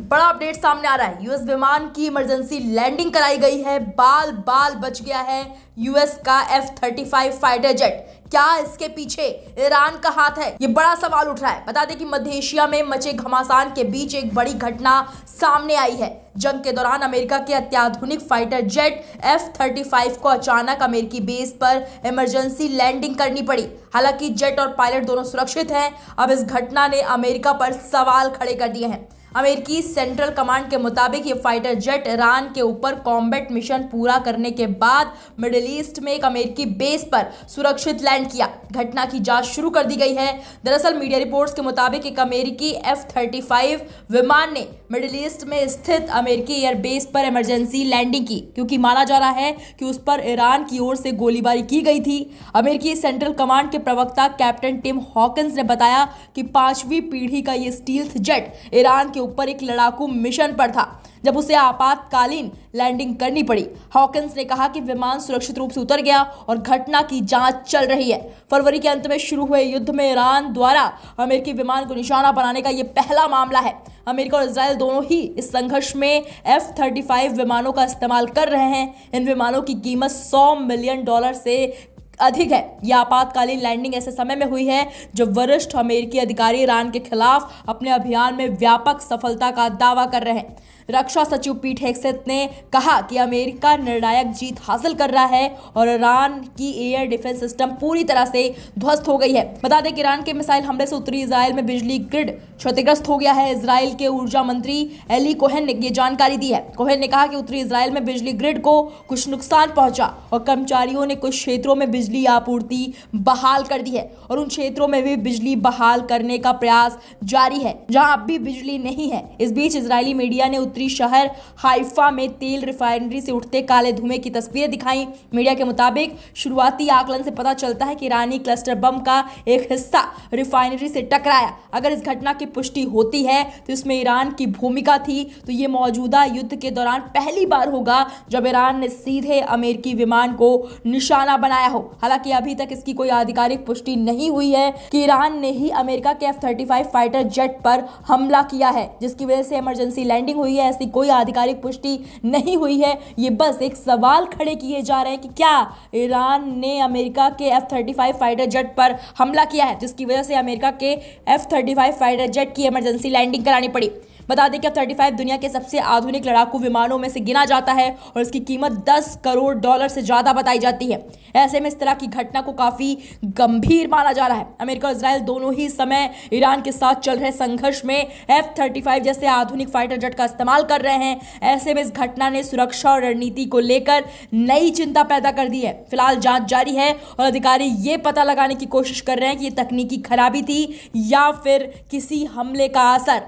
बड़ा अपडेट सामने आ रहा है। यूएस विमान की इमरजेंसी लैंडिंग कराई गई है। बाल बाल बच गया है यूएस का F-35 फाइटर जेट। क्या इसके पीछे ईरान का हाथ है? ये बड़ा सवाल उठ रहा है। बता दें कि मध्य एशिया में मचे घमासान के बीच एक बड़ी घटना सामने आई है। जंग के दौरान अमेरिका के अत्याधुनिक फाइटर जेट F-35 को अचानक अमेरिकी बेस पर इमरजेंसी लैंडिंग करनी पड़ी। हालांकि जेट और पायलट दोनों सुरक्षित हैं। अब इस घटना ने अमेरिका पर सवाल खड़े कर दिए हैं। अमेरिकी सेंट्रल कमांड के मुताबिक ये फाइटर जेट ईरान के ऊपर कॉम्बैट मिशन पूरा करने के बाद मिडिल ईस्ट में एक अमेरिकी बेस पर सुरक्षित लैंड किया। घटना की जांच शुरू कर दी गई है। दरअसल मीडिया रिपोर्ट्स के मुताबिक एक अमेरिकी F-35 विमान ने मिडिल ईस्ट में स्थित अमेरिकी एयरबेस पर इमरजेंसी लैंडिंग की, क्योंकि माना जा रहा है कि उस पर ईरान की ओर से गोलीबारी की गई थी। अमेरिकी सेंट्रल कमांड के प्रवक्ता कैप्टन टिम हॉकिंस ने बताया कि 5वीं पीढ़ी का ये स्टील्थ जेट ईरान के ऊपर एक लड़ाकू मिशन पर था, जब उसे आपातकालीन लैंडिंग करनी पड़ी। हॉकिंस ने कहा कि विमान सुरक्षित रूप से उतर गया और घटना की जांच चल रही है। फरवरी के अंत में शुरू हुए युद्ध में ईरान द्वारा अमेरिकी विमान को निशाना बनाने का यह पहला मामला है। अमेरिका और इजरायल दोनों ही इस संघर्ष में F-35 विमानों का इस्तेमाल कर रहे हैं। इन विमानों की कीमत $100 मिलियन से अधिक है। यह आपातकालीन लैंडिंग ऐसे समय में हुई है जब वरिष्ठ अमेरिकी अधिकारी ईरान के खिलाफ अपने अभियान में व्यापक सफलता का दावा कर रहे हैं। रक्षा सचिव पीट हेगसेथ ने कहा कि अमेरिका निर्णायक जीत हासिल कर रहा है और ईरान की एयर डिफेंस सिस्टम पूरी तरह से ध्वस्त हो गई है। बता दें कि ईरान के मिसाइल हमले से उत्तरी इजराइल में बिजली ग्रिड क्षतिग्रस्त हो गया है। इजराइल के ऊर्जा मंत्री एली कोहेन ने ये जानकारी दी है। कोहेन ने कहा कि उत्तरी इजराइल में बिजली ग्रिड को कुछ नुकसान पहुंचा और कर्मचारियों ने कुछ क्षेत्रों में बिजली आपूर्ति बहाल कर दी है और उन क्षेत्रों में भी बिजली बहाल करने का प्रयास जारी है जहां अब भी बिजली नहीं है। इस बीच इजरायली मीडिया ने उत्तरी शहर हाइफा में तेल रिफाइनरी से उठते काले धुएं की तस्वीरें दिखाई। मीडिया के मुताबिक शुरुआती आकलन से पता चलता है कि ईरानी क्लस्टर बम का एक हिस्सा रिफाइनरी से टकराया। अगर इस घटना की पुष्टि होती है तो इसमें ईरान की भूमिका थी, तो ये मौजूदा युद्ध के दौरान पहली बार होगा जब ईरान ने सीधे अमेरिकी विमान को निशाना बनाया हो। हालांकि अभी तक इसकी कोई आधिकारिक पुष्टि नहीं हुई है कि ईरान ने ही अमेरिका के F-35 फाइटर जेट पर हमला किया है, जिसकी वजह से इमरजेंसी लैंडिंग हुई है। ऐसी कोई आधिकारिक पुष्टि नहीं हुई है। ये बस एक सवाल खड़े किए जा रहे हैं कि क्या ईरान ने अमेरिका के F-35 फाइटर जेट पर हमला किया है, जिसकी वजह से अमेरिका के F-35 फाइटर जेट की इमरजेंसी लैंडिंग करानी पड़ी। बता दें कि F-35 दुनिया के सबसे आधुनिक लड़ाकू विमानों में से गिना जाता है और इसकी कीमत $10 करोड़ से ज्यादा बताई जाती है। ऐसे में इस तरह की घटना को काफी गंभीर माना जा रहा है। अमेरिका और इजरायल दोनों ही समय ईरान के साथ चल रहे संघर्ष में F-35 जैसे आधुनिक फाइटर जेट का इस्तेमाल कर रहे हैं। ऐसे में इस घटना ने सुरक्षा और रणनीति को लेकर नई चिंता पैदा कर दी है। फिलहाल जांच जारी है और अधिकारी ये पता लगाने की कोशिश कर रहे हैं कि ये तकनीकी खराबी थी या फिर किसी हमले का असर।